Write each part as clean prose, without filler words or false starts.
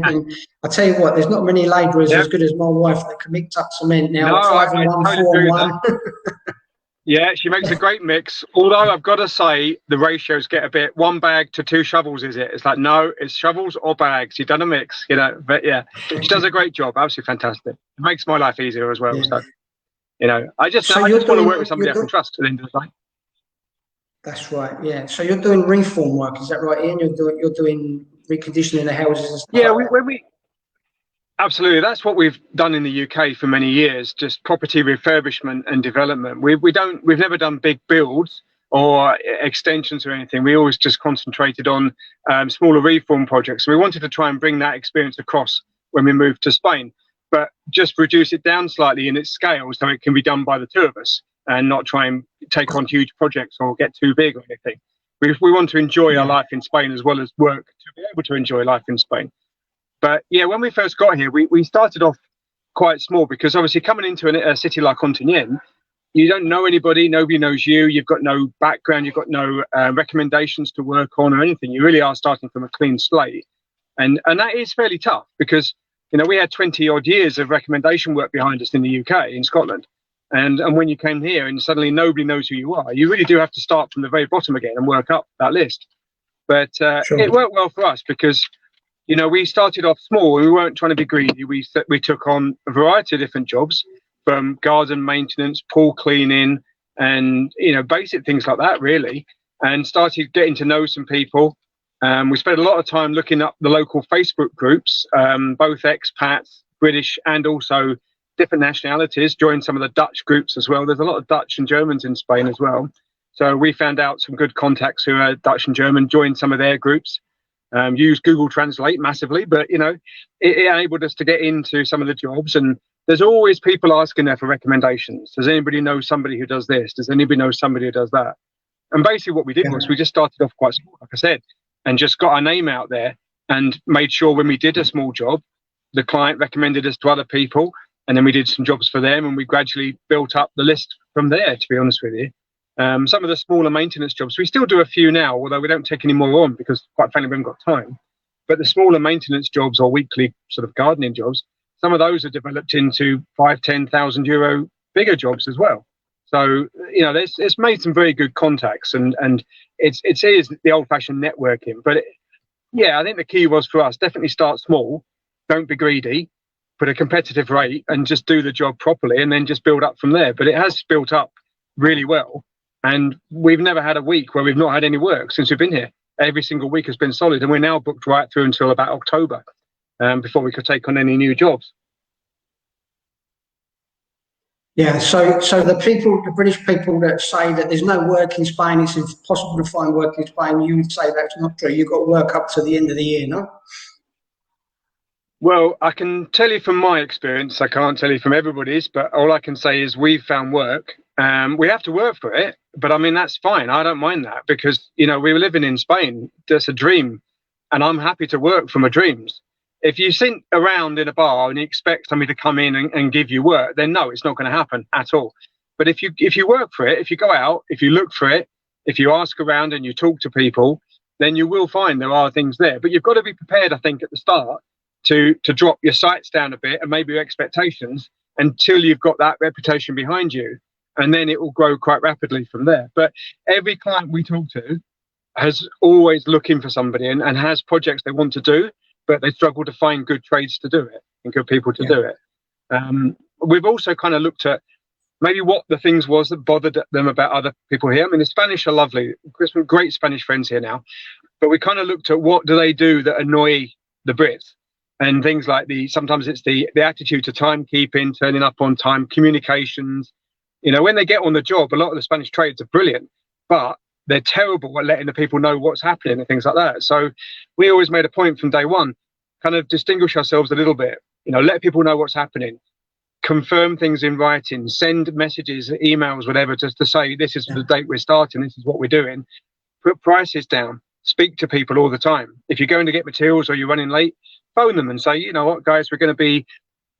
And I tell you what, there's not many labourers as good as my wife that can mix up cement now. No, 5 and 1, totally 4 and 1. Yeah, she makes a great mix. Although I've got to say, the ratios get a bit 1 bag to 2 shovels. Is it? It's like, no, it's shovels or bags. You've done a mix, you know. But yeah, she does a great job. Absolutely fantastic. It makes my life easier as well. Yeah. So, you know, I just want to work with somebody I can trust at the end of the day. That's right. Yeah. So you're doing reform work, is that right, Ian? You're doing reconditioning the houses and stuff. Yeah, absolutely. That's what we've done in the UK for many years, just property refurbishment and development. We've never done big builds or extensions or anything. We always just concentrated on smaller reform projects. So we wanted to try and bring that experience across when we moved to Spain, but just reduce it down slightly in its scale so it can be done by the 2 of us and not try and take on huge projects or get too big or anything. We want to enjoy our life in Spain as well as work to be able to enjoy life in Spain. But yeah, when we first got here, we started off quite small because obviously coming into a city like Ontinyent, you don't know anybody, nobody knows you, you've got no background, you've got no recommendations to work on or anything. You really are starting from a clean slate. And that is fairly tough because, you know, we had 20 odd years of recommendation work behind us in the UK, in Scotland. And when you came here and suddenly nobody knows who you are, you really do have to start from the very bottom again and work up that list. But sure. It worked well for us because, you know, we started off small. We weren't trying to be greedy. We took on a variety of different jobs, from garden maintenance, pool cleaning, and, you know, basic things like that, really, and started getting to know some people. We spent a lot of time looking up the local Facebook groups, both expats, British, and also different nationalities. Joined some of the Dutch groups as well. There's a lot of Dutch and Germans in Spain as well. So we found out some good contacts who are Dutch and German, joined some of their groups. Used Google Translate massively, but, you know, it enabled us to get into some of the jobs. And there's always people asking there for recommendations. Does anybody know somebody who does this? Does anybody know somebody who does that? And basically what we did was we just started off quite small, like I said, and just got our name out there and made sure when we did a small job, the client recommended us to other people. And then we did some jobs for them, and we gradually built up the list from there, to be honest with you. Some of the smaller maintenance jobs, we still do a few now, although we don't take any more on because, quite frankly, we haven't got time. But the smaller maintenance jobs or weekly sort of gardening jobs, some of those are developed into 5,000–10,000 euro bigger jobs as well. So, you know, it's made some very good contacts, and it is the old-fashioned networking. But yeah, I think the key was for us, definitely start small, don't be greedy, put a competitive rate and just do the job properly and then just build up from there. But it has built up really well. And we've never had a week where we've not had any work since we've been here. Every single week has been solid. And we're now booked right through until about October before we could take on any new jobs. Yeah, so the British people that say that there's no work in Spain, it's impossible to find work in Spain, you would say that's not true. You've got work up to the end of the year, no? Well, I can tell you from my experience, I can't tell you from everybody's, but all I can say is we've found work. We have to work for it, but I mean, that's fine. I don't mind that because, you know, we were living in Spain. That's a dream, and I'm happy to work for my dreams. If you sit around in a bar and you expect somebody to come in and give you work, then no, it's not going to happen at all. But if you work for it, if you go out, if you look for it, if you ask around and you talk to people, then you will find there are things there. But you've got to be prepared, I think, at the start to drop your sights down a bit and maybe your expectations until you've got that reputation behind you. And then it will grow quite rapidly from there. But every client we talk to has always looking for somebody and has projects they want to do, but they struggle to find good trades to do it and good people to do it. We've also kind of looked at maybe what the things was that bothered them about other people here. I mean, the Spanish are lovely. We've got great Spanish friends here now. But we kind of looked at what do they do that annoy the Brits. And things like sometimes it's the attitude to timekeeping, turning up on time, communications. You know, when they get on the job, a lot of the Spanish trades are brilliant, but they're terrible at letting the people know what's happening and things like that. So we always made a point from day one, kind of distinguish ourselves a little bit, you know, let people know what's happening, confirm things in writing, send messages, emails, whatever, just to say this is the date we're starting, this is what we're doing, put prices down, speak to people all the time. If you're going to get materials or you're running late, phone them and say, you know what, guys, we're going to be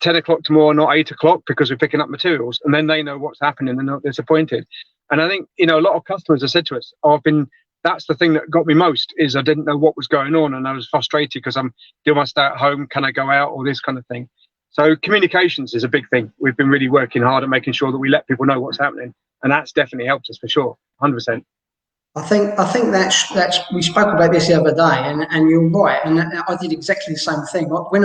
10 o'clock tomorrow, not 8 o'clock, because we're picking up materials. And then they know what's happening. They're not disappointed. And I think, you know, a lot of customers have said to us, oh, I've been that's the thing that got me most, is I didn't know what was going on, and I was frustrated because I'm do I stay at home, can I go out, or this kind of thing. So communications is a big thing. We've been really working hard at making sure that we let people know what's happening, and that's definitely helped us for sure, 100%. I think that's we spoke about this the other day, and you're right, and I did exactly the same thing. When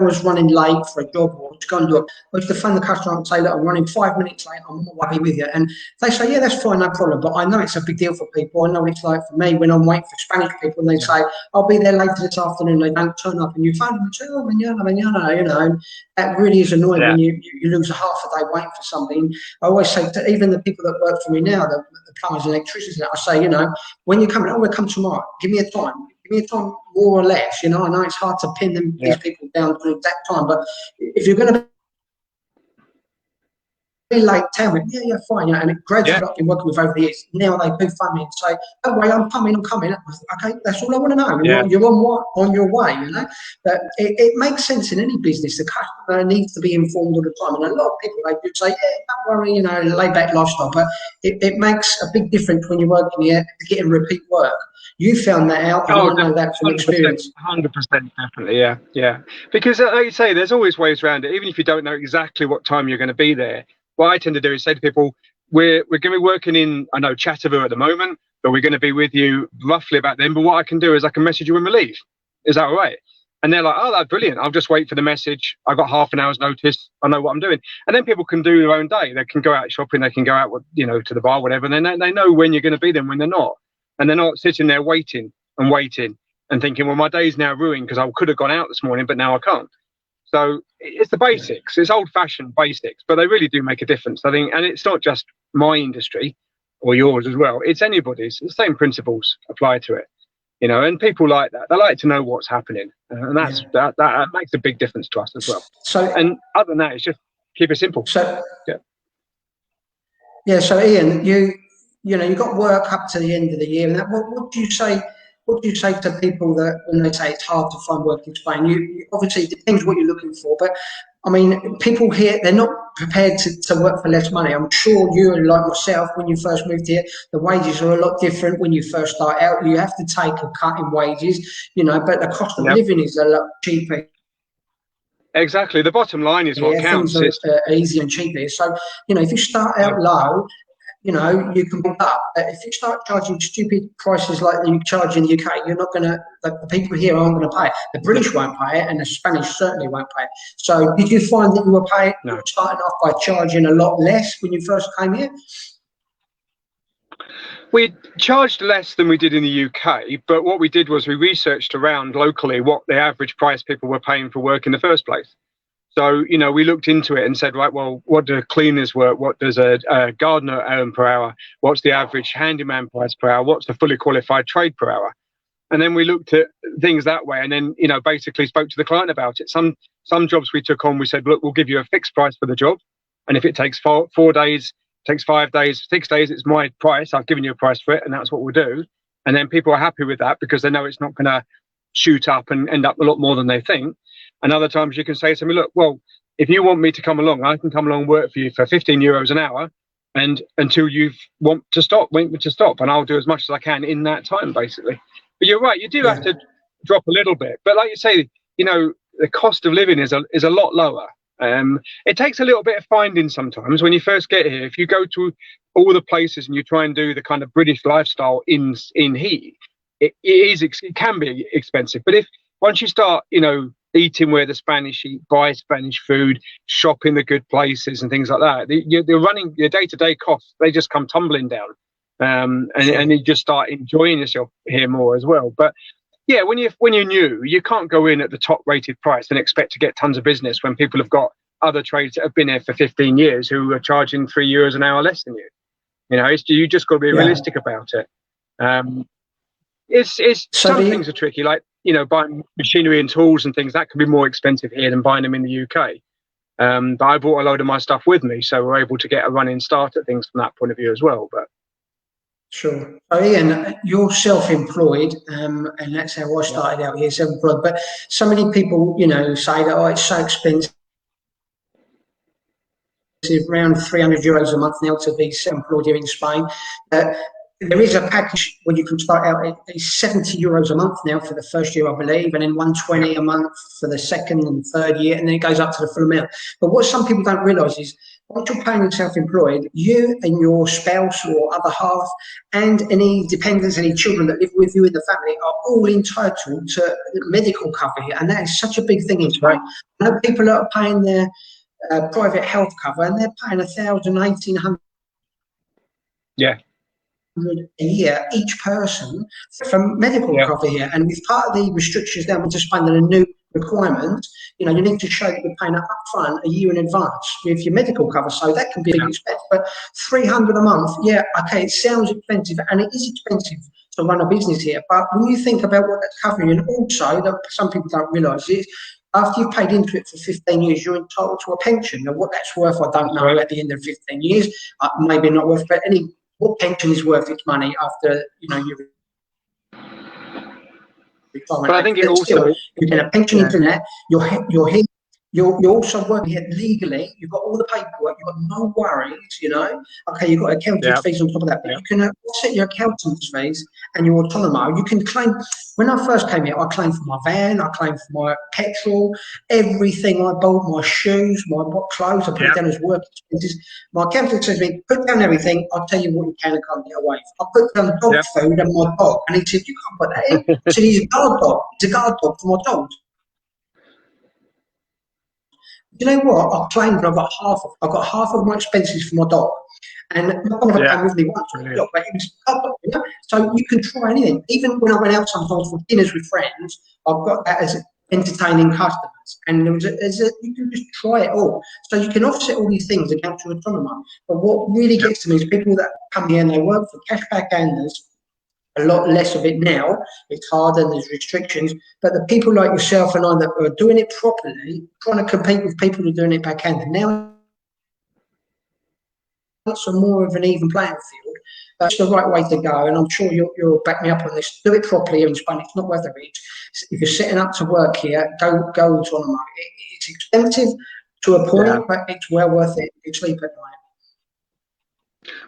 I was running late for a job or to go and do it, I used to phone the customer up and say, look, I'm running 5 minutes late, I'm on my way with you. And they say, yeah, that's fine, no problem. But I know it's a big deal for people. I know what it's like for me when I'm waiting for Spanish people and they say, I'll be there later this afternoon. They don't turn up and you phone them and say, oh, manana, you know. And that really is annoying when you lose a half a day waiting for something. I always say to even the people that work for me now, the plumbers and electricians, I say, you know, when you're coming, we'll come tomorrow. Give me a time. Give me a time, more or less. You know, I know it's hard to pin them these people down to the exact time, but if you're going to be late, tell me, yeah, fine. You know, and it gradually I've been working with over the years. Now they do phone me and say, don't worry, I'm coming. Okay, that's all I want to know. You're on your way, you know. But it makes sense in any business. The customer needs to be informed all the time. And a lot of people, they do say, yeah, don't worry, you know, laid back lifestyle. But it makes a big difference when you're working here, getting repeat work. You found that out, and I know that from experience. 100%, definitely, yeah. Because, like you say, there's always ways around it. Even if you don't know exactly what time you're going to be there, what I tend to do is say to people, we're going to be working in, I know, Chatterville at the moment, but we're going to be with you roughly about then. But what I can do is I can message you when we leave. Is that all right? And they're like, oh, that's brilliant. I'll just wait for the message. I've got half an hour's notice. I know what I'm doing. And then people can do their own day. They can go out shopping. They can go out, you know, to the bar, whatever. And then they know when you're going to be there and when they're not. And they're not sitting there waiting and thinking, well, my day's now ruined because I could have gone out this morning, but now I can't. So it's the basics. It's old-fashioned basics, but they really do make a difference, I think. And it's not just my industry or yours as well. It's anybody's. The same principles apply to it, you know. And people like that. They like to know what's happening, and that makes a big difference to us as well. So, and other than that, it's just keep it simple. So So Ian, you know, you've got work up to the end of the year, and that, what do you say? What do you say to people that when they say it's hard to find work in Spain? You obviously it depends what you're looking for, but I mean, people here, they're not prepared to work for less money. I'm sure you, like myself, when you first moved here, the wages are a lot different when you first start out. You have to take a cut in wages, you know, but the cost of living is a lot cheaper. Exactly. The bottom line is what counts. Things are easy and cheap here. So, you know, if you start out low, you know, you can build up. If you start charging stupid prices like you charge in the UK, you're not going to, the people here aren't going to pay it. The British won't pay it, and the Spanish certainly won't pay it. So did you find that you were starting off by charging a lot less when you first came here? We charged less than we did in the UK, but what we did was we researched around locally what the average price people were paying for work in the first place. So, you know, we looked into it and said, right, well, what do cleaners work? What does a gardener earn per hour? What's the average handyman price per hour? What's the fully qualified trade per hour? And then we looked at things that way, and then, you know, basically spoke to the client about it. Some jobs we took on, we said, look, we'll give you a fixed price for the job. And if it takes 4 days, takes 5 days, 6 days, it's my price. I've given you a price for it, and that's what we'll do. And then people are happy with that because they know it's not going to shoot up and end up a lot more than they think. And other times you can say to me, look, well, if you want me to come along, I can come along and work for you for 15 euros an hour, and until you want me to stop, and I'll do as much as I can in that time, basically. But you're right, you do have to drop a little bit. But like you say, you know, the cost of living is a lot lower. It takes a little bit of finding sometimes when you first get here. If you go to all the places and you try and do the kind of British lifestyle in here, it can be expensive. But if once you start, you know, eating where the Spanish eat, buy Spanish food, shop in the good places and things like that, you're running your day-to-day costs, they just come tumbling down. And you just start enjoying yourself here more as well. But yeah, when you're new, you can't go in at the top rated price and expect to get tons of business when people have got other trades that have been here for 15 years who are charging €3 an hour less than you. You know, you just got to be realistic about it. Some things are tricky, like, you know, buying machinery and tools and things that can be more expensive here than buying them in the UK. But I brought a load of my stuff with me, so we're able to get a running start at things from that point of view as well. But sure. So Ian, you're self-employed, and that's how I started out here, self-employed. But so many people, you know, say that, oh, it's so expensive. around €300 a month now to be self-employed here in Spain. There is a package where you can start out at €70 a month now for the first year, I believe, and then 120 a month for the second and third year, and then it goes up to the full amount. But what some people don't realise is once you're paying self-employed, you and your spouse or other half and any dependents, any children that live with you in the family are all entitled to medical cover here, and that is such a big thing in Spain. I know people that are paying their private health cover, and they're paying £1,000, £1,800 a year each person for medical cover here. And with part of the restrictions now into Spain and a new requirement, you need to show that you're paying up front a year in advance with your medical cover, so that can be a big expense. But £300 a month, okay, it sounds expensive, and it is expensive to run a business here. But when you think about what that's covering, and also that some people don't realise is, after you've paid into it for 15 years, you're entitled to a pension. Now, what that's worth, I don't know. At the end of 15 years, maybe not worth, but what pension is worth its money after you retirement? But I think it also you get a pension into that. You're here. You're also working here legally. You've got all the paperwork. You've got no worries. Okay, you've got accountant fees on top of that, but you can offset your accountant's fees and your autonomo. You can claim. When I first came here, I claimed for my van. I claimed for my petrol, everything I bought, my shoes, my clothes. I put it down as work expenses. My accountant says to me, "Put down everything. I'll tell you what you can and can't get away with." I put down dog food and my dog, and he said, "You can't put that in." I said, "He's a guard dog. He's a guard dog for my dog." You know what? I've claimed I've got half of my expenses for my dog, and my dog came with me once on the dog, but it was covered, So you can try anything. Even when I went out sometimes for dinners with friends, I've got that as entertaining customers, and you can just try it all. So you can offset all these things against your autonomy. But what really gets to me is people that come here and they work for cashback handlers. A lot less of it now. It's harder and there's restrictions. But the people like yourself and I that are doing it properly, trying to compete with people who are doing it backhand, now it's a more of an even playing field. That's the right way to go, and I'm sure you'll back me up on this. Do it properly here in Spain. It's not worth the risk. If you're setting up to work here, go autonomous. It's expensive to a point, but it's well worth it. You sleep at night.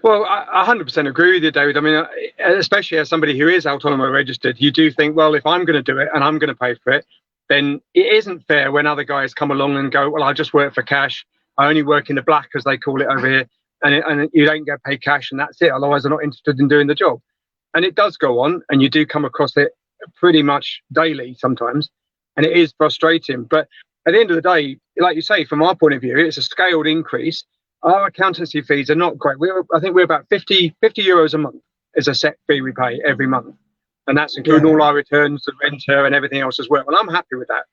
Well, I 100% agree with you, David. I mean, especially as somebody who is autonomo registered, you do think, well, if I'm going to do it and I'm going to pay for it, then it isn't fair when other guys come along and go, well, I just work for cash. I only work in the black, as they call it over here, and you don't get paid cash, and that's it. Otherwise, I'm not interested in doing the job. And it does go on, and you do come across it pretty much daily sometimes, and it is frustrating. But at the end of the day, like you say, from our point of view, it's a scaled increase. Our accountancy fees are not great. I think we're about €50 a month is a set fee we pay every month. And that's including all our returns, the renter and everything else as well. And I'm happy with that.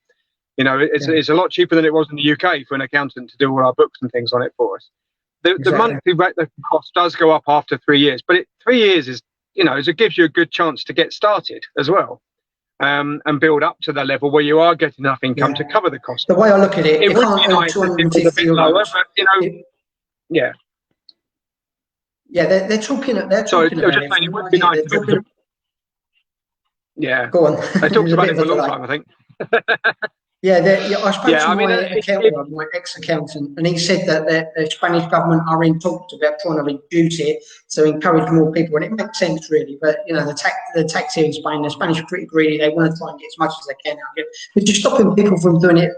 It's a lot cheaper than it was in the UK for an accountant to do all our books and things on it for us. The monthly rate, the cost does go up after 3 years, but 3 years is, it gives you a good chance to get started as well. And build up to the level where you are getting enough income to cover the cost. The way I look at it, it would be nice if it was a bit lower, but yeah, they're talking. Sorry, I was just saying it would be nice. Go on. I talked about it for a long time, I think. I spoke to my ex-accountant, and he said that the Spanish government are in talks about trying to reduce it to encourage more people, and it makes sense really. But the tax here in Spain, the Spanish are pretty greedy. They want to try and get as much as they can out of it, but just stopping people from doing it.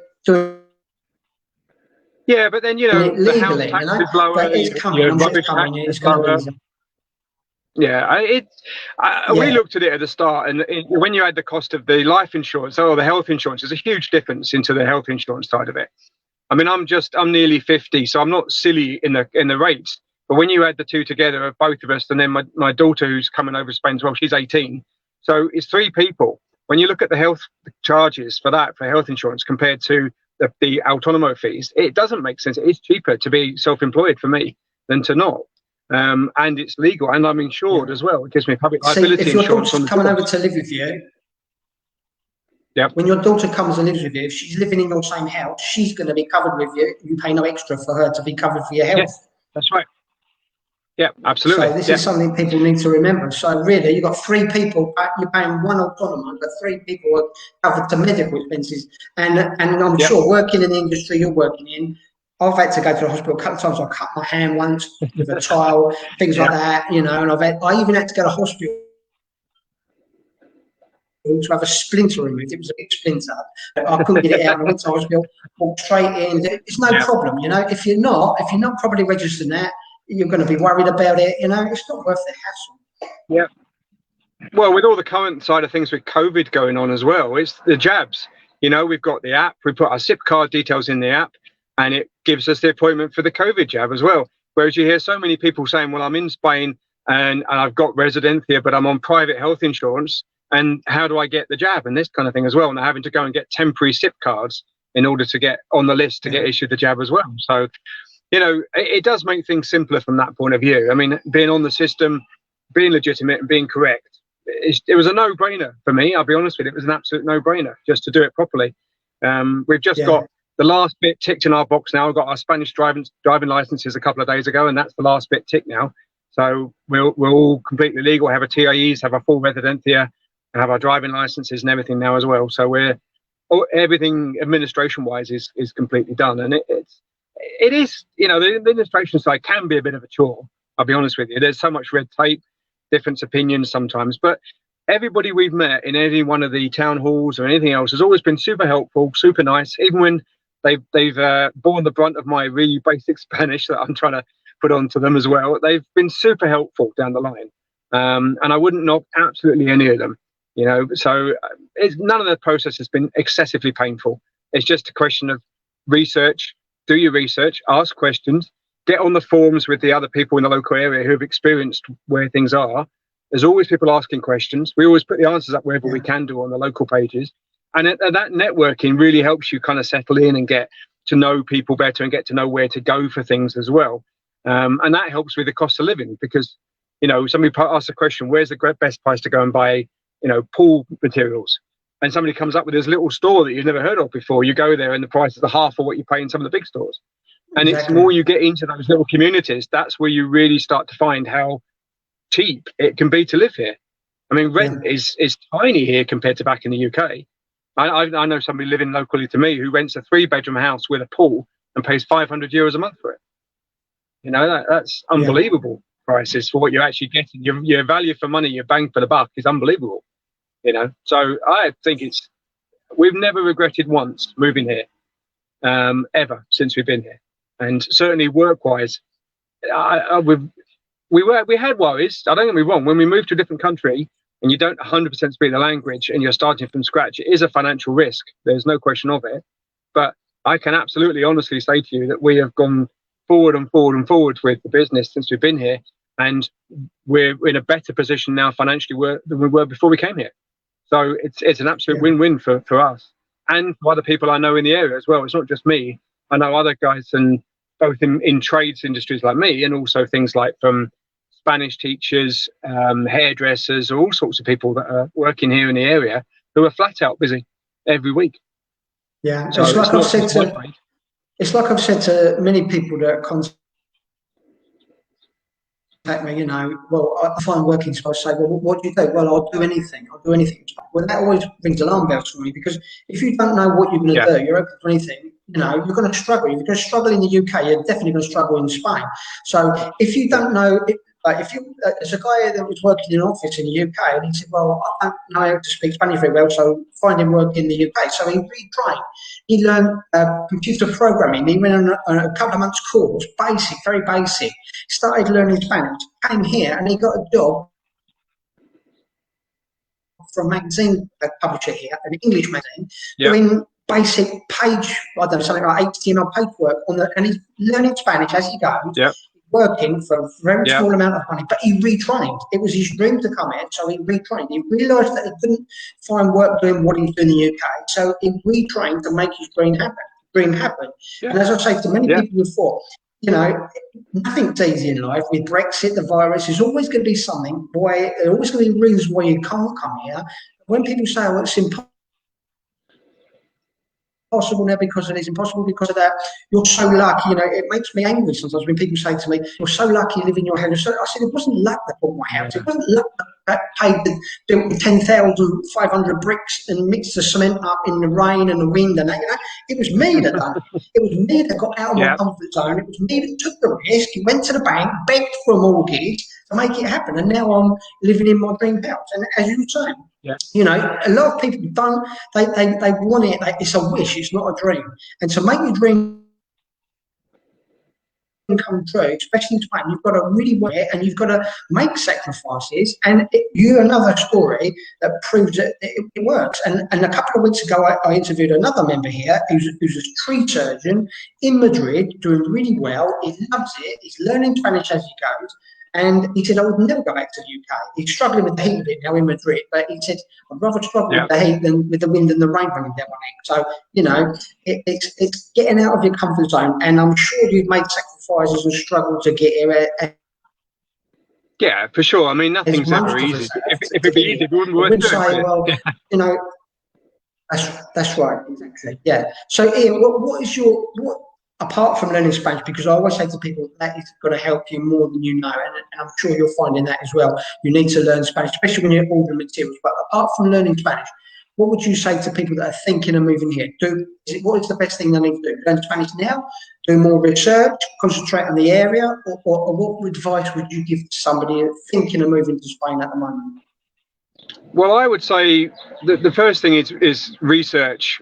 Yeah, but then the house tax is lower. It's coming. Rubbish tax is lower. Yeah, we looked at it at the start, and when you add the cost of the life insurance or the health insurance, there's a huge difference into the health insurance side of it. I mean, I'm nearly 50, so I'm not silly in the rates. But when you add the two together of both of us, and then my daughter who's coming over to Spain as well, she's 18, so it's 3 people. When you look at the health charges for health insurance compared to the autonomo fees, it doesn't make sense. It's cheaper to be self-employed for me than to not. And it's legal, and I'm insured as well. It gives me public liability if your insurance. Daughter's coming over to live with you, when your daughter comes and lives with you, if she's living in your same house, she's going to be covered with you. You pay no extra for her to be covered for your health. Yeah, that's right. Yeah, absolutely. So this is something people need to remember. So really, you've got 3 people, you're paying one autonomo, but 3 people are covered to medical expenses. And I'm sure working in the industry you're working in, I've had to go to the hospital a couple of times. I cut my hand once with a tile, things like that, you know, and I even had to go to hospital to have a splinter removed. It was a big splinter. I couldn't get it out. And I went to hospital, walked straight in. It's no problem, you know. If you're not properly registered in that, you're going to be worried about it. You know, it's not worth the hassle. Yeah. Well, with all the current side of things with COVID going on as well, it's the jabs. You know, we've got the app. We put our SIP card details in the app, and it gives us the appointment for the COVID jab as well. Whereas you hear so many people saying, well, I'm in Spain and I've got resident here, but I'm on private health insurance. And how do I get the jab and this kind of thing as well? And they're having to go and get temporary SIP cards in order to get on the list to get issued the jab as well. So, you know, it does make things simpler from that point of view. I mean, being on the system, being legitimate and being correct, it was a no-brainer for me. I'll be honest with you. It was an absolute no-brainer just to do it properly. We've just got the last bit ticked in our box now. We've got our Spanish driving licenses a couple of days ago, and that's the last bit ticked now. So we're all completely legal, have a TIEs, have a full residencia, and have our driving licenses and everything now as well. So everything administration-wise is completely done. And it is, you know, the administration side can be a bit of a chore. I'll be honest with you. There's so much red tape, different opinions sometimes, but everybody we've met in any one of the town halls or anything else has always been super helpful, super nice. Even when they've borne the brunt of my really basic Spanish that I'm trying to put onto them as well, they've been super helpful down the line. And I wouldn't knock absolutely any of them, you know. So none of the process has been excessively painful. It's just a question of research. Do your research, ask questions, get on the forums with the other people in the local area who have experienced where things are. There's always people asking questions. We always put the answers up wherever we can do on the local pages. And that networking really helps you kind of settle in and get to know people better and get to know where to go for things as well. And that helps with the cost of living because, you know, somebody asks a question, where's the best place to go and buy, you know, pool materials? And somebody comes up with this little store that you've never heard of before. You go there and the prices are half of what you pay in some of the big stores. And it's more you get into those little communities, that's where you really start to find how cheap it can be to live here. I mean, rent is tiny here compared to back in the UK. I know somebody living locally to me who rents a 3-bedroom house with a pool and pays €500 a month for it. You know, that's unbelievable prices for what you're actually getting. Your value for money, your bang for the buck is unbelievable. You know, so I think we've never regretted once moving here, ever since we've been here. And certainly work-wise, we had worries. I don't get me wrong. When we move to a different country and you don't 100% speak the language and you're starting from scratch, it is a financial risk. There's no question of it. But I can absolutely honestly say to you that we have gone forward and forward and forward with the business since we've been here. And we're in a better position now financially than we were before we came here. So it's an absolute win-win for us and for other people I know in the area as well. It's not just me. I know other guys and both in trades industries like me and also things like from Spanish teachers, hairdressers, all sorts of people that are working here in the area who are flat out busy every week. Yeah, so it's like I've said to many people that contact me, you know, well, I find working, so I say, well, what do you do? Well, I'll do anything. Well, that always rings alarm bells for me because if you don't know what you're going to do, you're open to anything, you know, you're going to struggle. If you're going to struggle in the UK, you're definitely going to struggle in Spain. So if you don't know, there's a guy that was working in an office in the UK and he said, well, I don't know how to speak Spanish very well, so find him work in the UK. So he retrained. He learned computer programming. He went on a couple of months course, basic, very basic. Started learning Spanish, came here and he got a job for a magazine publisher here, an English magazine, doing basic page, I don't know, something like HTML page work and he's learning Spanish as he goes. Working for a very small amount of money, but he retrained. It was his dream to come here, so he retrained. He realised that he couldn't find work doing what he was doing in the UK, so he retrained to make his dream happen. And as I say to many people before, you know, nothing's easy in life. With Brexit, the virus, there's always going to be something. There's always going to be reasons why you can't come here. When people say, "Oh, it's impossible now because it is impossible because of that," you're so lucky. You know, it makes me angry sometimes when people say to me, "You're so lucky you live in your house." I said, it wasn't luck that bought my house. It wasn't luck that paved it, built with 10,500 bricks and mixed the cement up in the rain and the wind and that. You know, it was me that done it. It was me that got out of my comfort zone. It was me that took the risk. Went to the bank, begged for a mortgage to make it happen, and now I'm living in my dream house. And as you were saying, you know, a lot of people don't. They want it. It's a wish. It's not a dream. And to make your dream come true, especially in Spain, you've got to really work it and you've got to make sacrifices. And you're another story that proves that it works. And a couple of weeks ago, I interviewed another member here who's a tree surgeon in Madrid, doing really well. He loves it. He's learning Spanish as he goes. And he said, I would never go back to the UK. He's struggling with the heat a bit now in Madrid, but he said, I'd rather struggle with the heat than with the wind and the rain running down my neck. So, you know, it's getting out of your comfort zone. And I'm sure you've made sacrifices and struggled to get here. Yeah, for sure. I mean, nothing's ever easy. If it'd be easy, it wouldn't work. Well, you know, that's right, exactly. Yeah. So, Ian, what is your apart from learning Spanish, because I always say to people that is going to help you more than you know, and I'm sure you're finding that as well. You need to learn Spanish, especially when you're ordering materials. But apart from learning Spanish, what would you say to people that are thinking of moving here? What is the best thing they need to do? Learn Spanish now, do more research, concentrate on the area, or what advice would you give to somebody thinking of moving to Spain at the moment? Well, I would say the first thing is research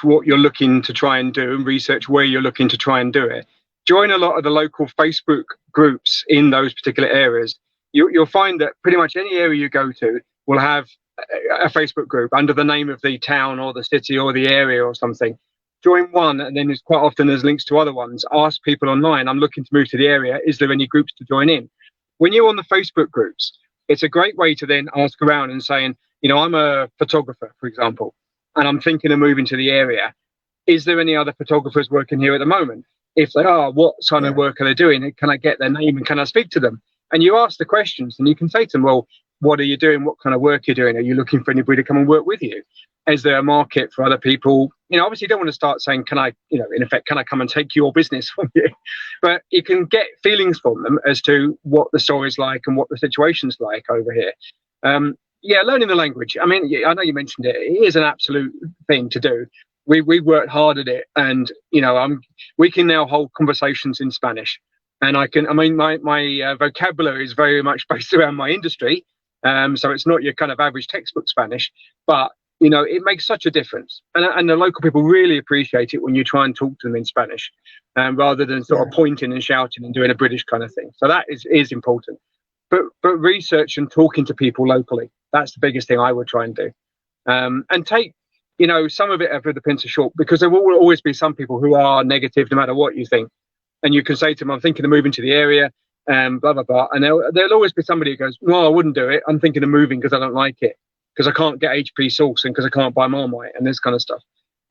what you're looking to try and do, and research where you're looking to try and do it. Join a lot of the local Facebook groups in those particular areas. You'll find that pretty much any area you go to will have a Facebook group under the name of the town or the city or the area or something. Join one, and then quite often there's links to other ones. Ask people online, I'm looking to move to the area, is there any groups to join in? When you're on the Facebook groups, it's a great way to then ask around and saying, you know, I'm a photographer, for example, and I'm thinking of moving to the area. Is there any other photographers working here at the moment? If they are, what kind of work are they doing? Can I get their name and can I speak to them? And you ask the questions and you can say to them, well, what are you doing? What kind of work you're doing? Are you looking for anybody to come and work with you? Is there a market for other people? You know, obviously you don't want to start saying, can I, you know, in effect, can I come and take your business from you? But you can get feelings from them as to what the story's like and what the situation's like over here. Yeah, learning the language. I mean, I know you mentioned it. It is an absolute thing to do. We worked hard at it, and you know, we can now hold conversations in Spanish, and I mean, my vocabulary is very much based around my industry, so it's not your kind of average textbook Spanish, but you know, it makes such a difference, and the local people really appreciate it when you try and talk to them in Spanish, rather than sort of pointing and shouting and doing a British kind of thing. So that is important. But research and talking to people locally, that's the biggest thing I would try and do, and take, you know, some of it with a pinch of salt, because there will always be some people who are negative no matter what you think, and you can say to them, I'm thinking of moving to the area, blah blah blah, and there'll always be somebody who goes, well, I wouldn't do it, I'm thinking of moving because I don't like it, because I can't get HP sauce and because I can't buy Marmite and this kind of stuff.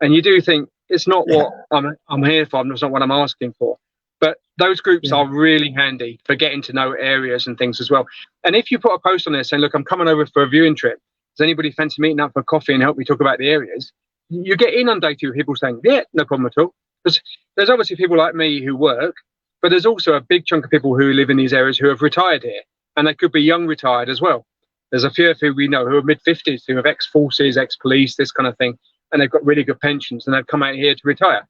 And you do think it's not what I'm here for, it's not what I'm asking for. But those groups are really handy for getting to know areas and things as well. And if you put a post on there saying, look, I'm coming over for a viewing trip, does anybody fancy meeting up for coffee and help me talk about the areas? You get inundated with people saying, yeah, no problem at all. Because there's obviously people like me who work, but there's also a big chunk of people who live in these areas who have retired here. And they could be young retired as well. There's a few of who we know who are mid-50s, who have ex-forces, ex-police, this kind of thing, and they've got really good pensions, and they've come out here to retire.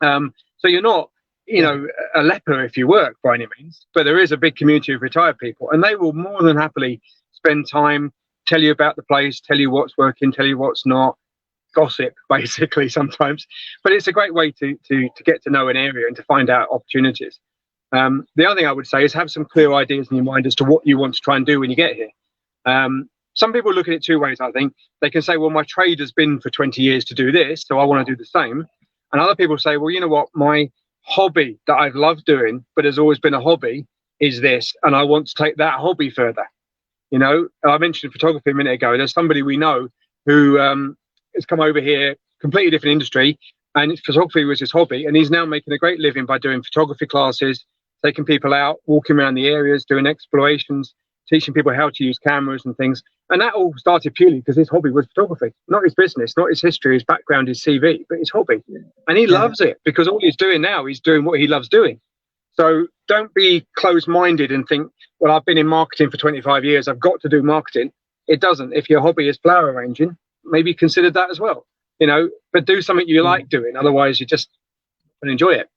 So you're not, you know, a leper if you work by any means, but there is a big community of retired people, and they will more than happily spend time, tell you about the place, tell you what's working, tell you what's not, gossip basically sometimes. But it's a great way to get to know an area and to find out opportunities. The other thing I would say is have some clear ideas in your mind as to what you want to try and do when you get here. Some people look at it two ways, I think. They can say, well, my trade has been for 20 years to do this, so I want to do the same. And other people say, well, you know what, my hobby that I've loved doing, but has always been a hobby, is this, and I want to take that hobby further. You know, I mentioned photography a minute ago. There's somebody we know who has come over here, completely different industry, and photography was his hobby, and he's now making a great living by doing photography classes, taking people out, walking around the areas, doing explorations, teaching people how to use cameras and things. And that all started purely because his hobby was photography, not his business, not his history, his background, his CV, but his hobby. And he loves it, because all he's doing now, he's doing what he loves doing. So don't be closed-minded and think, well, I've been in marketing for 25 years, I've got to do marketing. It doesn't. If your hobby is flower arranging, maybe consider that as well, but do something you like doing. Otherwise, you just don't enjoy it.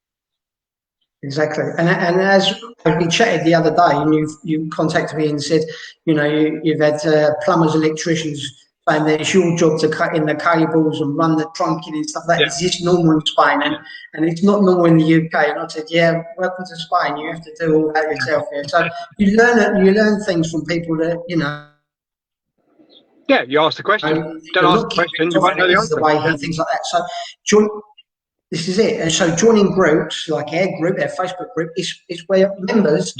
Exactly. And as we chatted the other day, and you contacted me and said, you've had plumbers, electricians saying that it's your job to cut in the cables and run the trunking and stuff like that. Is this normal in Spain? And it's not normal in the UK. And I said, yeah, welcome to Spain. You have to do all that yourself here. So you learn things from people that, Yeah, you ask the question. Don't ask the question, you won't know the answer. The way he, things like that. So this is it. And so joining groups like our group, our Facebook group, is where members,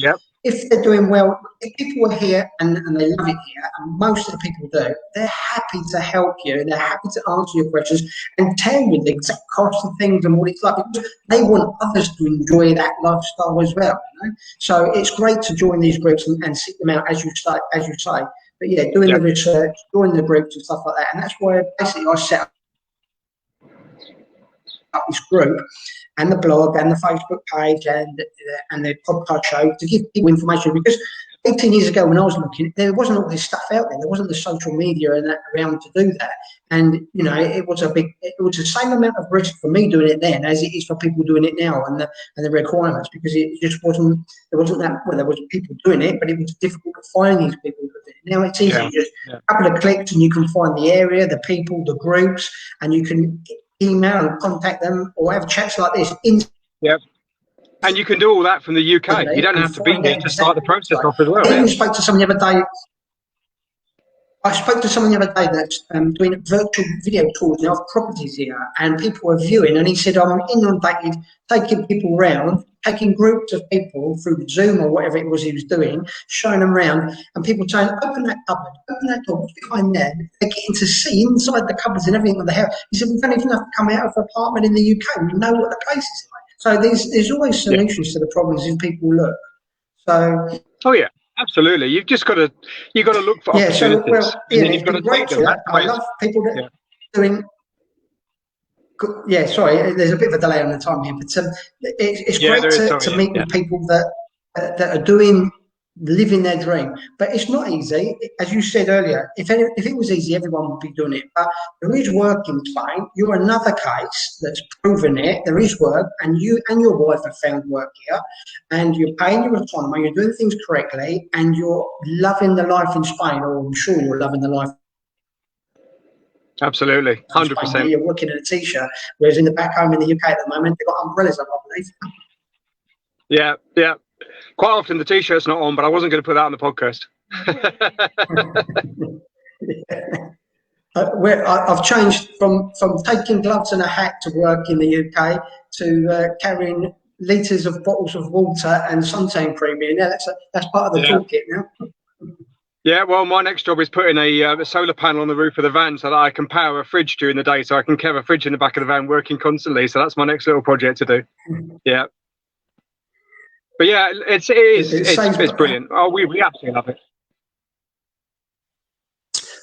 if they're doing well, if people are here and they love it here, and most of the people do, they're happy to help you and they're happy to answer your questions and tell you the exact cost of things and what it's like, because they want others to enjoy that lifestyle as well. So it's great to join these groups and seek them out, as you say. But yeah, doing the research, join the groups and stuff like that. And that's why basically I set up this group and the blog and the Facebook page and the podcast show to give people information, because 18 years ago when I was looking, there wasn't all this stuff out there. There wasn't the social media and that around to do that. And it was the same amount of risk for me doing it then as it is for people doing it now, and the requirements, because it just wasn't there was people doing it, but it was difficult to find these people doing it. Now it's easy, just a couple of clicks and you can find the area, the people, the groups, and you can email and contact them or have chats like this. And you can do all that from the UK. You don't have to be here to start the process off as well. I spoke to someone the other day. That's doing virtual video tours now of properties here, and people are viewing, and he said, I'm inundated, taking people around, taking groups of people through Zoom or whatever it was he was doing, showing them around, and people saying, open that cupboard, open that door, what's behind there? They're getting to see inside the cupboards and everything of the house. He said, we don't even have to come out of an apartment in the UK. We know what the place is like. So there's always solutions to the problems if people look. So. Oh yeah, absolutely. You've got to look for opportunities. And you've got to take them. I love people that are doing. Yeah, sorry, there's a bit of a delay on the time here, but it's great to meet with people that are living their dream. But it's not easy, as you said earlier. If it was easy, everyone would be doing it. But there is work in Spain. You're another case that's proven it. There is work, and you and your wife have found work here, and you're paying your autonomy. You're doing things correctly, and you're loving the life in Spain. Or I'm sure you're loving the life. Absolutely, 100%. You're working in a t-shirt, whereas in the back home in the UK at the moment, they've got umbrellas up, I believe. Yeah. Quite often the t-shirt's not on, but I wasn't going to put that on the podcast. I've changed from taking gloves and a hat to work in the UK to carrying litres of bottles of water and suntan cream in. Now that's part of the toolkit now. Yeah, well, my next job is putting a solar panel on the roof of the van so that I can power a fridge during the day, so I can have a fridge in the back of the van working constantly. So that's my next little project to do. Yeah. But yeah, it's brilliant. Oh, we absolutely love it.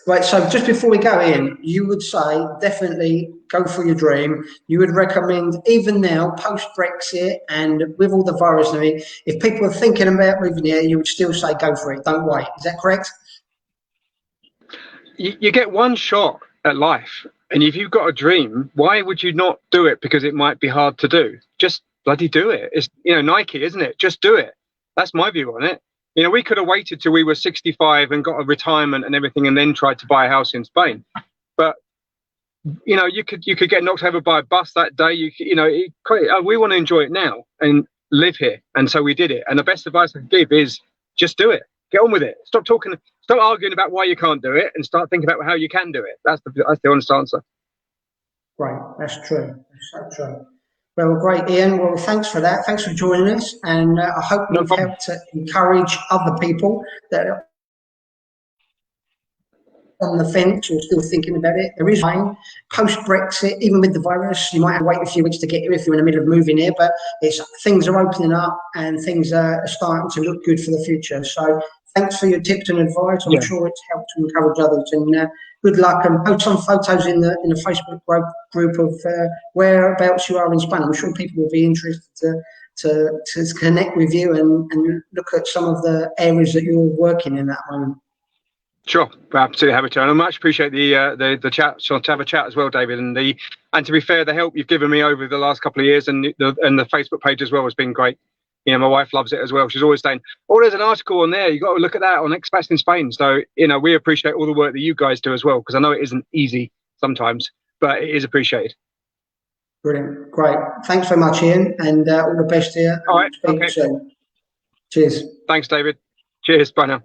Right, so just before we go in, you would say definitely go for your dream. You would recommend, even now, post-Brexit and with all the virus and everything, if people are thinking about moving here, you would still say go for it, don't wait. Is that correct? You get one shot at life, and if you've got a dream, why would you not do it because it might be hard to do? Just bloody do it. It's Nike, isn't it? Just do it. That's my view on it. We could have waited till we were 65 and got a retirement and everything, and then tried to buy a house in Spain. But you could get knocked over by a bus that day. We want to enjoy it now and live here, and so we did it. And the best advice I can give is just do it. Get on with it. Stop arguing about why you can't do it, and start thinking about how you can do it. That's the honest answer. Right, that's true. That's so true. Well, great, Ian. Well, thanks for that. Thanks for joining us. And I hope we've helped to encourage other people that are on the fence or still thinking about it. There is time post-Brexit, even with the virus. You might have to wait a few weeks to get here if you're in the middle of moving here, but things are opening up and things are starting to look good for the future. So thanks for your tips and advice. I'm sure it's helped to encourage others. And good luck, and post some photos in the Facebook group of whereabouts you are in Spain. I'm sure people will be interested to to connect with you and look at some of the areas that you're working in at the moment. Sure, absolutely happy to, and I much appreciate the chat. So to have a chat as well, David, and to be fair, the help you've given me over the last couple of years, and the Facebook page as well has been great. You know, my wife loves it as well. She's always saying, "Oh, there's an article on there. You got to look at that on Expats in Spain." So you know, we appreciate all the work that you guys do as well, because I know it isn't easy sometimes, but it is appreciated. Brilliant, great. Thanks very much, Ian, and all the best here. All right, Speak okay. soon. Cheers. Thanks, David. Cheers. Bye now.